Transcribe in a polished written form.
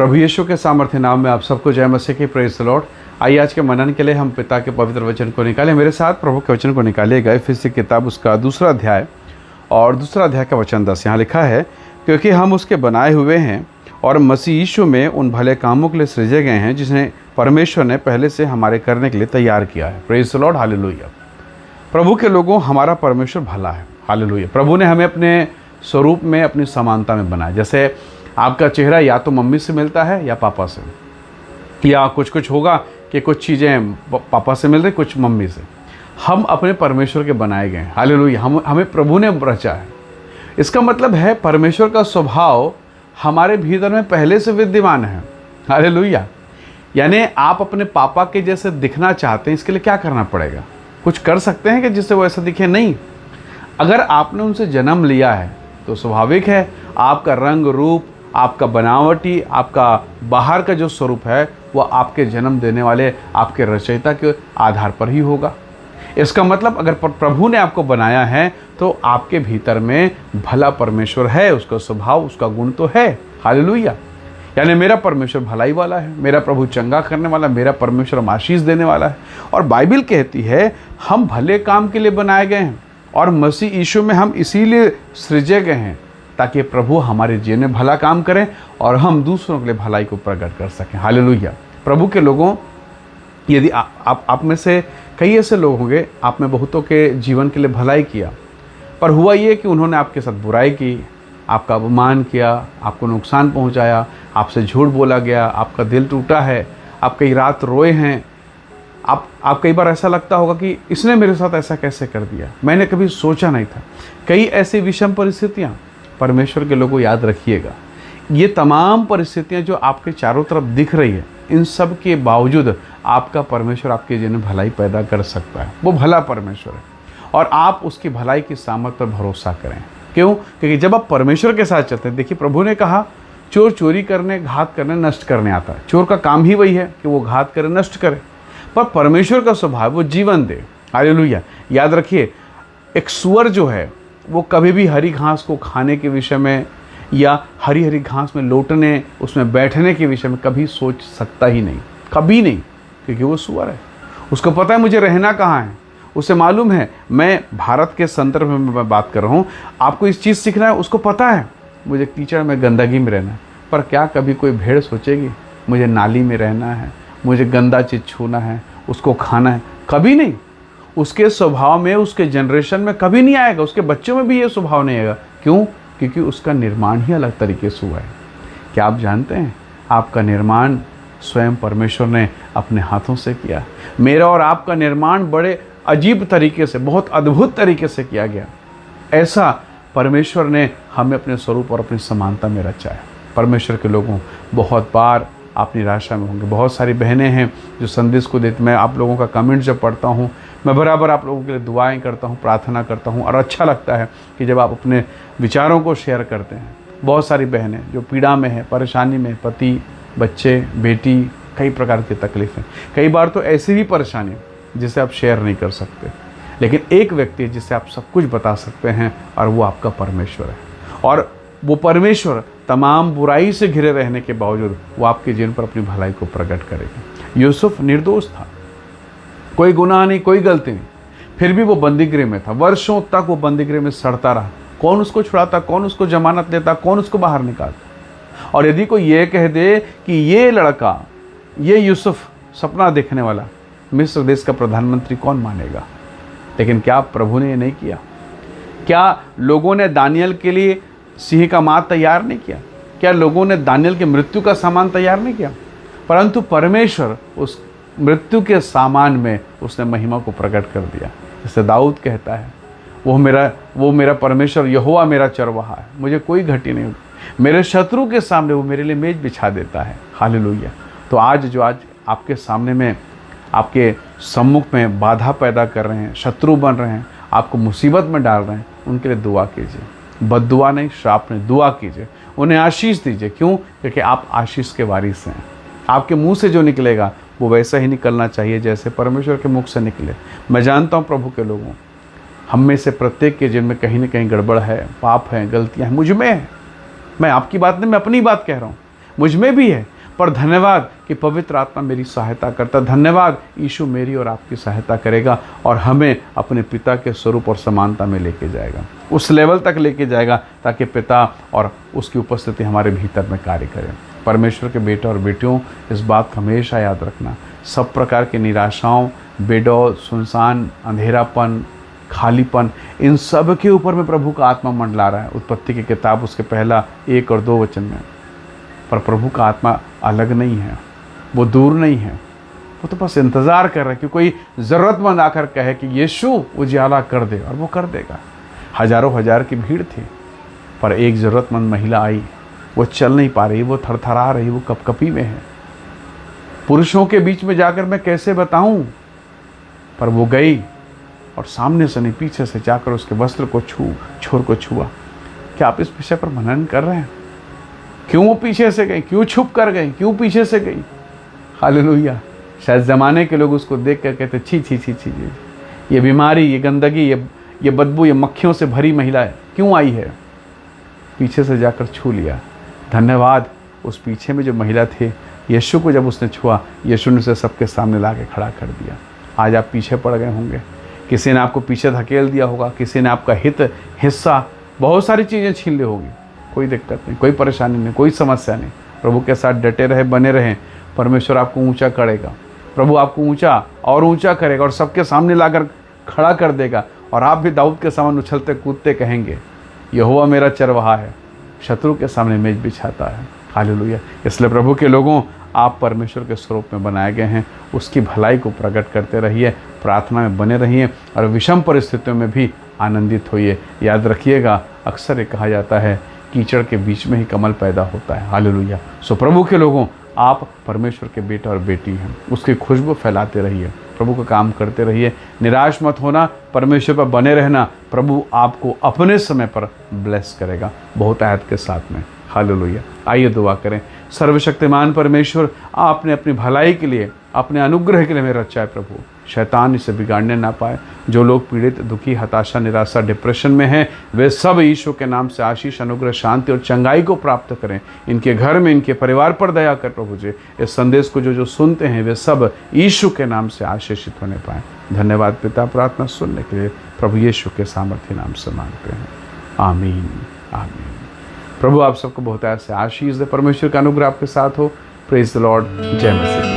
प्रभु यीशु के सामर्थ्य नाम में आप सबको जय मसीह की, प्रेज द लॉर्ड। आइए आज के मनन के लिए हम पिता के पवित्र वचन को निकालें। मेरे साथ प्रभु के वचन को निकालिएगा। इफिसी किताब उसका दूसरा अध्याय और दूसरा अध्याय का वचन 10। यहाँ लिखा है, क्योंकि हम उसके बनाए हुए हैं और मसीह यीशु में उन भले कामों के लिए सृजे गए हैं जिन्हें परमेश्वर ने पहले से हमारे करने के लिए तैयार किया है। Praise the lord, hallelujah. प्रभु के लोगों, हमारा परमेश्वर भला है, हालेलुया। प्रभु ने हमें अपने स्वरूप में, अपनी समानता में बनाया। जैसे आपका चेहरा या तो मम्मी से मिलता है या पापा से, या कुछ होगा कि कुछ चीज़ें पापा से मिल रही, कुछ मम्मी से। हम अपने परमेश्वर के बनाए गए हैं, हालेलुया। हमें प्रभु ने रचा है। इसका मतलब है परमेश्वर का स्वभाव हमारे भीतर में पहले से विद्यमान है, हालेलुया। यानी आप अपने पापा के जैसे दिखना चाहते हैं, इसके लिए क्या करना पड़ेगा? कुछ कर सकते हैं कि जिससे वो ऐसा दिखे? नहीं। अगर आपने उनसे जन्म लिया है तो स्वाभाविक है आपका रंग रूप, आपका बनावटी, आपका बाहर का जो स्वरूप है वह आपके जन्म देने वाले आपके रचयिता के आधार पर ही होगा। इसका मतलब अगर प्रभु ने आपको बनाया है तो आपके भीतर में भला परमेश्वर है, उसका स्वभाव, उसका गुण तो है, हालेलुया। यानी मेरा परमेश्वर भलाई वाला है, मेरा प्रभु चंगा करने वाला, मेरा परमेश्वर आशीष देने वाला है। और बाइबल कहती है हम भले काम के लिए बनाए गए हैं और मसीह यीशु में हम इसीलिए सृजे गए हैं ताकि प्रभु हमारे जीवन में भला काम करें और हम दूसरों के लिए भलाई को प्रकट कर सकें, हालेलुया। प्रभु के लोगों, यदि आप में से कई ऐसे लोग होंगे, आप में बहुतों के जीवन के लिए भलाई किया, पर हुआ ये कि उन्होंने आपके साथ बुराई की, आपका अपमान किया, आपको नुकसान पहुंचाया, आपसे झूठ बोला गया, आपका दिल टूटा है, आप कई रात रोए हैं। आप कई बार ऐसा लगता होगा कि इसने मेरे साथ ऐसा कैसे कर दिया, मैंने कभी सोचा नहीं था। कई ऐसी विषम परिस्थितियाँ, परमेश्वर के लोगों याद रखिएगा, ये तमाम परिस्थितियाँ जो आपके चारों तरफ दिख रही है, इन सब के बावजूद आपका परमेश्वर आपके जीवन में भलाई पैदा कर सकता है। वो भला परमेश्वर है और आप उसकी भलाई की सामर्थ पर भरोसा करें। क्यों? क्योंकि जब आप परमेश्वर के साथ चलते हैं, देखिए प्रभु ने कहा चोर चोरी करने, घात करने, नष्ट करने आता है। चोर का काम ही वही है कि वो घात करे, नष्ट करे, पर परमेश्वर का स्वभाव वो जीवन दे, हालेलुया। याद रखिए, एक सुअर जो है वो कभी भी हरी घास को खाने के विषय में या हरी हरी घास में लौटने, उसमें बैठने के विषय में कभी सोच सकता ही नहीं, कभी नहीं, क्योंकि वो सुअर है। उसको पता है मुझे रहना कहाँ है, उसे मालूम है। मैं भारत के संदर्भ में मैं बात कर रहा हूँ, आपको इस चीज़ सीखना है, उसको पता है मुझे कीचड़ में, गंदगी में रहना है। पर क्या कभी कोई भेड़ सोचेगी मुझे नाली में रहना है, मुझे गंदा चीज़ छूना है, उसको खाना है? कभी नहीं। उसके स्वभाव में, उसके जनरेशन में कभी नहीं आएगा, उसके बच्चों में भी ये स्वभाव नहीं आएगा। क्यों? क्योंकि उसका निर्माण ही अलग तरीके से हुआ है। क्या आप जानते हैं आपका निर्माण स्वयं परमेश्वर ने अपने हाथों से किया। मेरा और आपका निर्माण बड़े अजीब तरीके से, बहुत अद्भुत तरीके से किया गया। ऐसा परमेश्वर ने हमें अपने स्वरूप और अपनी समानता में रचा है। परमेश्वर के लोगों, बहुत बार आप निराशा में होंगे। बहुत सारी बहनें हैं जो संदेश को देती, मैं आप लोगों का कमेंट जब पढ़ता हूँ, मैं बराबर आप लोगों के लिए दुआएं करता हूँ, प्रार्थना करता हूँ, और अच्छा लगता है कि जब आप अपने विचारों को शेयर करते हैं। बहुत सारी बहनें जो पीड़ा में हैं, परेशानी में, पति, बच्चे, बेटी, कई प्रकार की तकलीफ़ें, कई बार तो ऐसी भी परेशानी जिसे आप शेयर नहीं कर सकते, लेकिन एक व्यक्ति जिसे आप सब कुछ बता सकते हैं, और वो आपका परमेश्वर है। और वो परमेश्वर तमाम बुराई से घिरे रहने के बावजूद वो आपके जीवन पर अपनी भलाई को प्रकट करेगा। यूसुफ निर्दोष था, कोई गुनाह नहीं, कोई गलती नहीं, फिर भी वो बंदीगृह में था। वर्षों तक वो बंदीगृह में सड़ता रहा। कौन उसको छुड़ाता, कौन उसको जमानत देता, कौन उसको बाहर निकालता? और यदि कोई ये कह दे कि ये लड़का, ये यूसुफ सपना देखने वाला मिस्र देश का प्रधानमंत्री, कौन मानेगा? लेकिन क्या प्रभु ने ये नहीं किया? क्या लोगों ने दानियल के लिए सिंह का मांस तैयार नहीं किया? क्या लोगों ने दानियल की मृत्यु का सामान तैयार नहीं किया? परंतु परमेश्वर उस मृत्यु के सामान में उसने महिमा को प्रकट कर दिया। जैसे दाऊद कहता है, वो मेरा परमेश्वर यहोवा मेरा चरवाहा है, मुझे कोई घटी नहीं होगी। मेरे शत्रु के सामने वो मेरे लिए मेज बिछा देता है, हालेलुया। तो आज आपके सामने में, आपके सम्मुख में बाधा पैदा कर रहे हैं, शत्रु बन रहे हैं, आपको मुसीबत में डाल रहे हैं, उनके लिए दुआ कीजिए। बद्दुआ नहीं, श्राप नहीं, दुआ कीजिए, उन्हें आशीष दीजिए। क्यों? क्योंकि आप आशीष के वारिस हैं। आपके मुंह से जो निकलेगा वो वैसा ही निकलना चाहिए जैसे परमेश्वर के मुख से निकले। मैं जानता हूँ प्रभु के लोगों, हम में से प्रत्येक के जीवन में कहीं ना कहीं गड़बड़ है, पाप है, गलतियाँ हैं, मुझ में है। मैं आपकी बात नहीं, मैं अपनी बात कह रहा हूँ, मुझ में भी है। पर धन्यवाद कि पवित्र आत्मा मेरी सहायता करता। धन्यवाद यीशु मेरी और आपकी सहायता करेगा और हमें अपने पिता के स्वरूप और समानता में लेके जाएगा, उस लेवल तक लेके जाएगा ताकि पिता और उसकी उपस्थिति हमारे भीतर में कार्य करे। परमेश्वर के बेटे और बेटियों, इस बात का हमेशा याद रखना, सब प्रकार की निराशाओं, बेडौल, सुनसान, अंधेरापन, खालीपन, इन सब के ऊपर में प्रभु का आत्मा मंडला रहा है। उत्पत्ति की किताब उसके पहला 1 और 2 वचन में। पर प्रभु का आत्मा अलग नहीं है, वो दूर नहीं है, वो तो बस इंतज़ार कर रहा है कि कोई ज़रूरतमंद आकर कहे कि यीशु उजियाला कर दे, और वो कर देगा। हजारों हजार की भीड़ थी, पर एक ज़रूरतमंद महिला आई, वो चल नहीं पा रही, वो थरथरा रही, वो कपकपी में है। पुरुषों के बीच में जाकर मैं कैसे बताऊं, पर वो गई और सामने से नहीं पीछे से जाकर उसके वस्त्र को छोर को छुआ। क्या आप इस विषय पर मनन कर रहे हैं? क्यों वो पीछे से गई, क्यों छुप कर गई, क्यों पीछे से गई? हालेलुया। शायद ज़माने के लोग उसको देख कर कहते छी छी छी छी, ये बीमारी, ये गंदगी, ये बदबू, ये मक्खियों से भरी महिला क्यों आई है? पीछे से जाकर छू लिया। धन्यवाद, उस पीछे में जो महिला थी, यीशु को जब उसने छुआ, यीशु ने उसे सबके सामने ला के खड़ा कर दिया। आज आप पीछे पड़ गए होंगे, किसी ने आपको पीछे धकेल दिया होगा, किसी ने आपका हिस्सा, बहुत सारी चीज़ें छीन ली होगी। कोई दिक्कत नहीं, कोई परेशानी नहीं, कोई समस्या नहीं। प्रभु के साथ डटे रहे, बने रहें। परमेश्वर आपको ऊंचा करेगा, प्रभु आपको ऊंचा और ऊंचा करेगा और सबके सामने लाकर खड़ा कर देगा। और आप भी दाऊद के समान उछलते कूदते कहेंगे, यहोवा मेरा चरवाहा है, शत्रु के सामने मेज बिछाता है। हालेलुया। इसलिए प्रभु के लोगों, आप परमेश्वर के स्वरूप में बनाए गए हैं, उसकी भलाई को प्रकट करते रहिए, प्रार्थना में बने रहिए और विषम परिस्थितियों में भी आनंदित होइए। याद रखिएगा, अक्सर ये कहा जाता है, कीचड़ के बीच में ही कमल पैदा होता है। हालेलुया। सो प्रभु के लोगों, आप परमेश्वर के बेटा और बेटी हैं, उसकी खुशबू फैलाते रहिए, प्रभु का काम करते रहिए, निराश मत होना, परमेश्वर पर बने रहना। प्रभु आपको अपने समय पर ब्लेस करेगा, बहुत आयत के साथ में। हालेलुया। आइए दुआ करें। सर्वशक्तिमान परमेश्वर, आपने अपनी भलाई के लिए, अपने अनुग्रह के लिए हमें रचा है प्रभु, शैतान इसे बिगाड़ने ना पाए। जो लोग पीड़ित, दुखी, हताशा, निराशा, डिप्रेशन में हैं, वे सब यीशु के नाम से आशीष, अनुग्रह, शांति और चंगाई को प्राप्त करें। इनके घर में, इनके परिवार पर दया कर प्रभु जी। इस संदेश को जो सुनते हैं, वे सब यीशु के नाम से आशीषित होने पाएँ। धन्यवाद पिता, प्रार्थना सुनने के लिए प्रभु यीशु के सामर्थ्य नाम से मांगते हैं। आमीन, आमीन। प्रभु आप सबको बहुत ऐसे आशीष दे। परमेश्वर का अनुग्रह आपके साथ हो। Praise the Lord. जय मसीह।